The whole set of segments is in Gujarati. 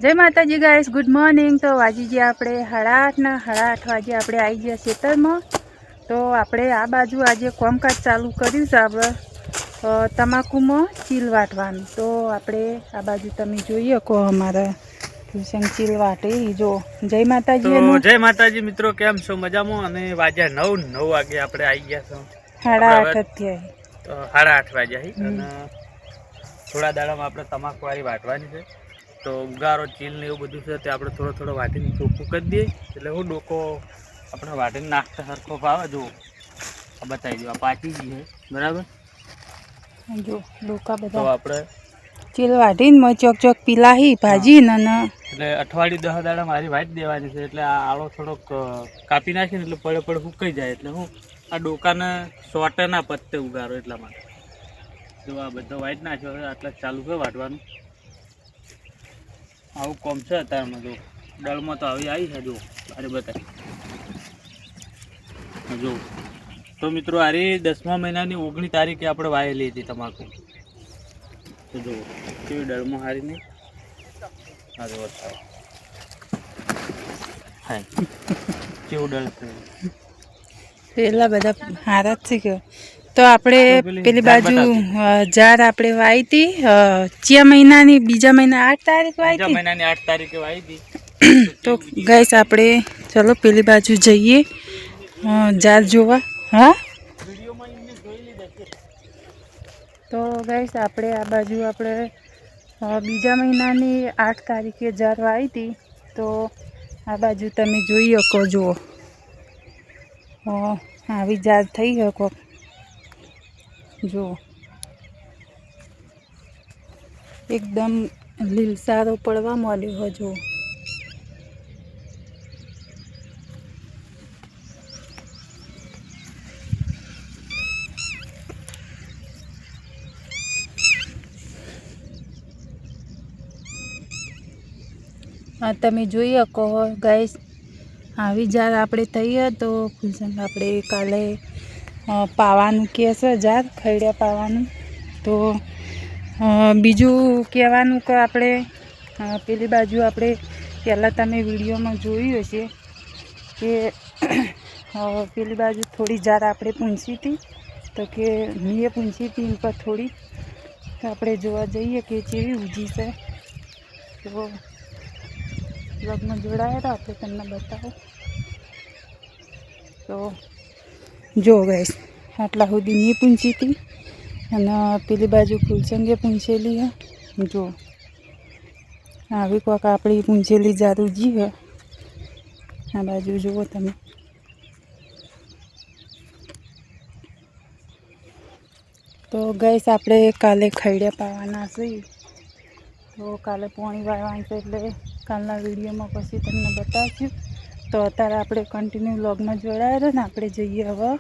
जय माताजी गाइस, गुड मॉर्निंग। तो वाजी जी આપણે 8:30 વાગે આપણે આવી ગયા ખેતરમાં। તો આપણે આ બાજુ આજે કામકાજ ચાલુ કર્યું છે આપણે તમાકુમાં ચીલ વાટવાનું। તો આપણે આ બાજુ તમે જોઈ શકો અમારા ટ્યુશન ચીલ વાટે જો। જય માતાજી। તો જય માતાજી મિત્રો, કેમ છો? મજામાં? અને વાગ્યા 9 વાગે આપણે આવી ગયા છો। 8:30 થયા તો 8:30 વાગ્યા અને થોડા દાડામાં આપણે તમાકુ વાળી વાટવાની છે। તો ઉગારો ચીલ ને એવું બધું છે તે આપણે થોડો વાટીને ચોખ્ખું કરી દઈએ એટલે હું ડોકો આપણે વાટીને નાખતા સરખો ભાવે। જો બતાવી દો, આ પાકી ગઈ છે બરાબર। જો ડોકા તો બધા આપણે ચીલ વાટીને ચોક પીલાહી ભાજી ને એટલે અઠવાડિયું 10 દાડા મારી વાટ દેવાની છે। એટલે આ આળો થોડોક કાપી નાખીને એટલે પડે સુકાઈ જાય એટલે હું આ ડોકાને સોટે ના પત્તે ઉગારો એટલા માટે। જો આ બધો વાઇટ નાખ્યો છે, આટલા ચાલુ છે વાટવાનું। આવું કોમ છે અત્યારમાં। જો દળમાં તો આવી છે, જો અરે બતાવી જો। તો મિત્રો આરી 10મા મહિનાની 19 તારીખે આપણે વાયેલી હતી તમાકુ। તો જો કેવી દળમાં હારી નહીં આ જો હા કેવું દળ છે પેલા બધા હારા જ છે। તો આપણે પેલી બાજુ જાર આપણે વાઈ હતી ચિયા મહિનાની બીજા મહિના 8 તારીખ વાઈ હતી। મહિનાની 8 તારીખે વાઈ હતી। તો ગાઈસ આપણે ચલો પેલી બાજુ જઈએ જાર જોવા। હા તો ગાઈસ આપણે આ બાજુ આપણે બીજા મહિનાની 8 તારીખે જાર વાઈ હતી। તો આ બાજુ તમે જોઈ શકો જુઓ આવી જાર થઈ શકો જુઓ એકદમ લીલસારો પડવા માંડ્યો હોય જુઓ। હા તમે જોઈ શકો ગાઈસ આવી જાર આપણે થઈ તો ફૂલસંગ આપણે કાલે પાવાનું કહે છે જાર ખૈડ્યા પાવાનું। તો બીજું કહેવાનું કે આપણે પેલી બાજુ આપણે પહેલાં તમે વિડીયોમાં જોયું હશે કે પેલી બાજુ થોડી જાર આપણે પૂંછી હતી। તો કે મેં પૂંછી હતી એમ પર થોડી તો આપણે જોવા જઈએ કે કેવી ઊંચી છે। તો બ્લોગમાં જોડાયા હતા આપણે તમને બતાવો। તો જો ગાઈસ આટલા સુધી મેં પૂંછી હતી અને પેલી બાજુ ફૂલસંગે પૂંછેલી હે જો આવી કોઈક આપણી પૂંછેલી જારું જી હે આ બાજુ જુઓ તમે। તો ગાઈસ આપણે કાલે ખૈડ્યા પાવાના છીએ। તો કાલે પોણી વાળવાનું છે એટલે કાલના વિડીયોમાં પછી તમને બતાવશું। તો અત્યારે આપણે કન્ટિન્યુ વ્લોગમાં જોડાયા હતા ને આપણે જઈએ હવે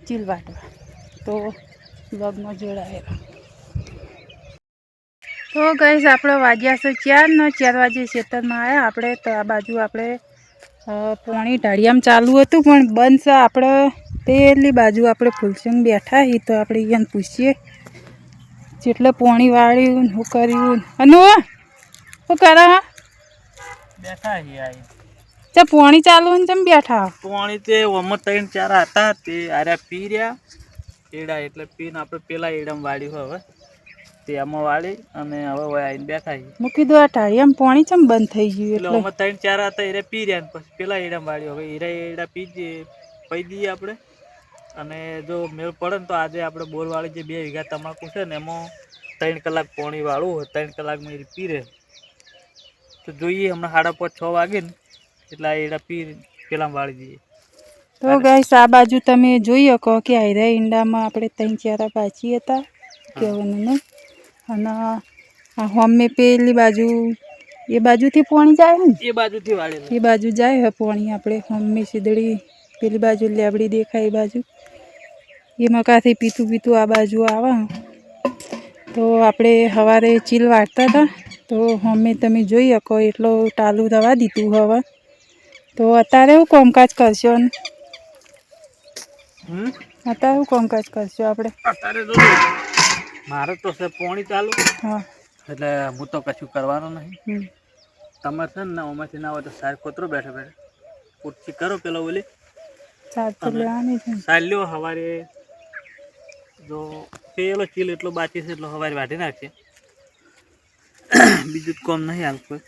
ચીલ વાટવા। તો વ્લોગમાં જોડાયા। તો ગાઈસ આપણે વાગ્યા છે 4 વાગે ખેતરમાં આવ્યા આપણે। તો આ બાજુ આપણે પોણી ઢાળિયામાં ચાલુ હતું પણ બંધ છે। આપણે પેલી બાજુ આપણે ફૂલસંગ બેઠા છીએ તો આપણે અહીંયા પૂછીએ જેટલે પોણી વાળ્યું શું કર્યું અને શું કરે બેઠા છીએ ચા પોણી ચાલુ ને તમે બેઠા પોણી તે ઓમર 3-4 હતા તે આર્યા પી રહ્યા એડા એટલે પીને આપણે પેલા એડામાં વાળ્યું હવે તે આમાં વાળી અને હવે આવીને બેઠા છીએ। મૂકી દો આ ટાળિયામાં પોણી ચમ બંધ થઈ ગયું એટલે ઓમર 3-4 હતા એ પી રહ્યા પછી પેલા એડામાં વાળ્યું હવે એડા પી દઈએ આપણે। અને જો મેળ પડે ને તો આજે આપણે બોર વાળી જે 2 વીઘા તમાકુ છે ને એમાં 3 કલાક પોણી વાળવું હોય 3 કલાકમાં એ પી રહે। તો જોઈએ હમણાં 5:30-6 વાગે ને એટલે આ એડા પી પેલા વાળી દઈએ। તો ગાઈસ આ બાજુ તમે જોઈ શકો કે આયરા ઈંડામાં આપણે 3-4 પાછી હતા કહેવાનું અને આ હોમે પેલી બાજુ એ બાજુથી પોણી જાય ને એ બાજુથી વાળેલું એ બાજુ જાય હે પોણી આપણે હોમે સીધડી પેલી બાજુ લેબડી દેખાય એ બાજુ એમાં કાંથી પીતું આ બાજુ આવે। તો આપણે સવારે ચીલ વાટતા હતા તો હોમે તમે જોઈ શકો એટલો ટાલુ રવા દીધું હવે। તો અત્યારે હું કામકાજ કરશો ને અત્યારે હું કામકાજ કરશો આપણે અત્યારે તો મારે તો છે પોણી ચાલુ। હા એટલે હું તો કશું કરવાનું નહીં. હમ. તમારે છે ને આમાંથી ના હોય તો સાર કોતરો બેઠા બેઠા પૂછી કરો પેલા ઓલી સાત તો અને લેવાની છે ને. સાર લ્યો સવારે જો પેલો ચીલ એટલો બાકી છે એટલો સવારે વાઢી નાખશે. બીજું જ કોમ નહીં હાલ કોઈ.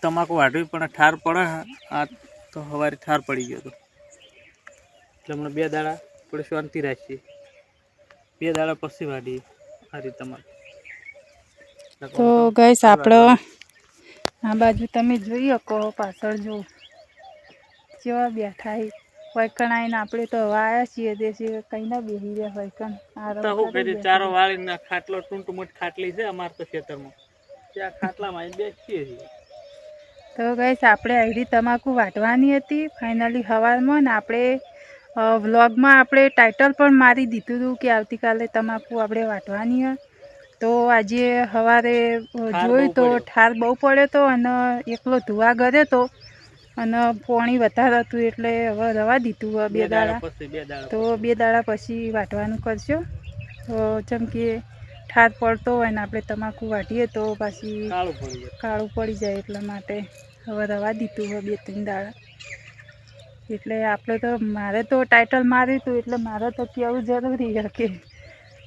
તમાકુ વાઢવી પણ ઠાર પડે આ તો સવારે ઠાર પડી ગયો હતો એટલે હમણાં 2 દાડા થોડી શાંતિ રાખીએ. 2 દાડા પછી વાઢીએ આ રીતે તમારે. તો ગઈસ આપણે આ બાજુ તમે જોઈ શકો પાછળ જો કેવા બેઠા છે વૈકણ આવીને આપણે તો હવે આવ્યા છીએ દેશી કંઈ ના બેસી રહ્યા વૈકણ તો શું કરી ચારો વાળીને ખાટલો ટૂંટું મોટી ખાટલી છે અમારે તો ખેતરમાં ત્યાં ખાટલામાં આવીને બેસીએ છીએ. તો ગઈસ આપણે આયરી તમાકુ વાટવાની હતી ફાઇનલી સવારમાં ને આપણે વ્લોગમાં આપણે ટાઇટલ પણ મારી દીધું હતું કે આવતીકાલે તમાકુ આપણે વાટવાની છે. તો આજે સવારે જોયું તો ઠાર બહુ પડ્યો હતો અને એકલો ધોવા ગયો તો અને પાણી વધારે હતું એટલે હવે રવા દીધું 2 દાડા. તો 2 દાડા પછી વાટવાનું કરશો. તો જેમ કે ઠાર પડતો હોય ને આપણે તમાકુ વાટીએ તો પાછી કાળું પડી જાય એટલા માટે હવે રવા દીધું હોય 2-3 દાડા. એટલે આપણે તો મારે તો ટાઇટલ માર્યું હતું એટલે મારે તો કહેવું જરૂરી છે કે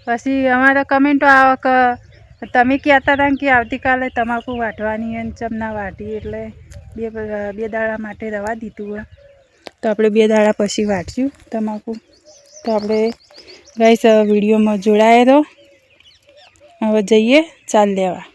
પછી અમારે કમેન્ટો આવે કે તમે કહેતા હતા કે આવતીકાલે તમાકુ વાટવાની અને ચમ ના વાટી એટલે 2 દાડા માટે રવા દીધું હોય. તો આપણે 2 દાડા પછી વાટશું તમાકુ. તો આપણે ગાઈસ વિડીયોમાં જોડાયા રહો. હવે જઈએ ચાલ લેવા.